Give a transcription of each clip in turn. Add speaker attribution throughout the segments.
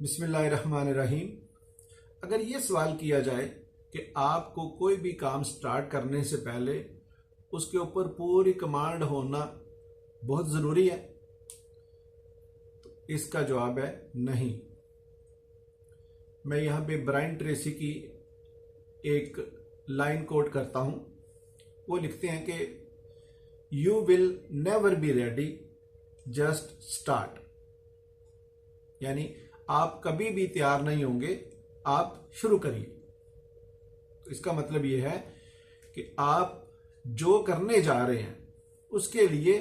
Speaker 1: बिस्मिल्लाहिर्रहमानिर्रहीम। अगर ये सवाल किया जाए कि आपको कोई भी काम स्टार्ट करने से पहले उसके ऊपर पूरी कमांड होना बहुत ज़रूरी है, तो इसका जवाब है नहीं। मैं यहाँ पे ब्रायन ट्रेसी की एक लाइन कोट करता हूँ। वो लिखते हैं कि you will never be ready, just start. यानी आप कभी भी तैयार नहीं होंगे, आप शुरू करिए। तो इसका मतलब यह है कि आप जो करने जा रहे हैं उसके लिए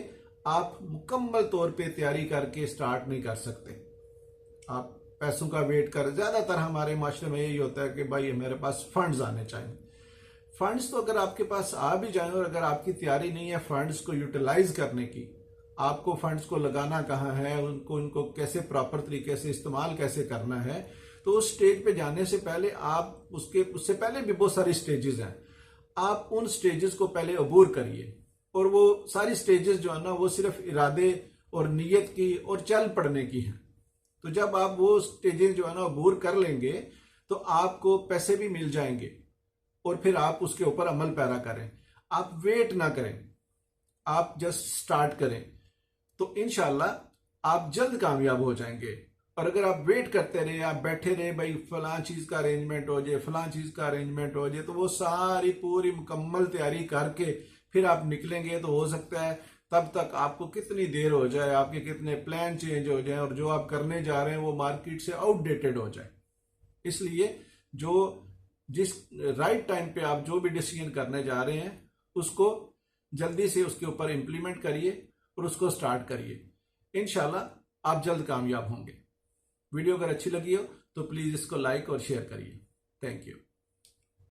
Speaker 1: आप मुकम्मल तौर पे तैयारी करके स्टार्ट नहीं कर सकते। आप पैसों का वेट कर, ज्यादातर हमारे माशरे में यही होता है कि भाई मेरे पास फंड्स आने चाहिए। फंड्स तो अगर आपके पास आ भी जाए और अगर आपकी तैयारी नहीं है फंड्स को यूटिलाइज करने की, आपको फंड्स को लगाना कहाँ है, उनको कैसे प्रॉपर तरीके से इस्तेमाल कैसे करना है, तो उस स्टेज पे जाने से पहले आप उससे पहले भी बहुत सारी स्टेजेस हैं। आप उन स्टेजेस को पहले अबूर करिए। और वो सारी स्टेजेस जो है ना, वो सिर्फ इरादे और नीयत की और चल पड़ने की है। तो जब आप वो स्टेजेस जो है ना अबूर कर लेंगे तो आपको पैसे भी मिल जाएंगे और फिर आप उसके ऊपर अमल पैरा करें। आप वेट ना करें, आप जस्ट स्टार्ट करें, तो इंशाल्लाह आप जल्द कामयाब हो जाएंगे। और अगर आप वेट करते रहे, आप बैठे रहे भाई फलां चीज का अरेंजमेंट हो जाए, फलां चीज का अरेंजमेंट हो जाए, तो वो सारी पूरी मुकम्मल तैयारी करके फिर आप निकलेंगे तो हो सकता है तब तक आपको कितनी देर हो जाए, आपके कितने प्लान चेंज हो जाए और जो आप करने जा रहे हैं वो मार्केट से आउटडेटेड हो जाए। इसलिए जिस राइट टाइम पे आप जो भी डिसीजन करने जा रहे हैं उसको जल्दी से उसके ऊपर इंप्लीमेंट करिए और उसको स्टार्ट करिए। इंशाल्लाह आप जल्द कामयाब होंगे। वीडियो अगर अच्छी लगी हो तो प्लीज इसको लाइक और शेयर करिए। Thank you.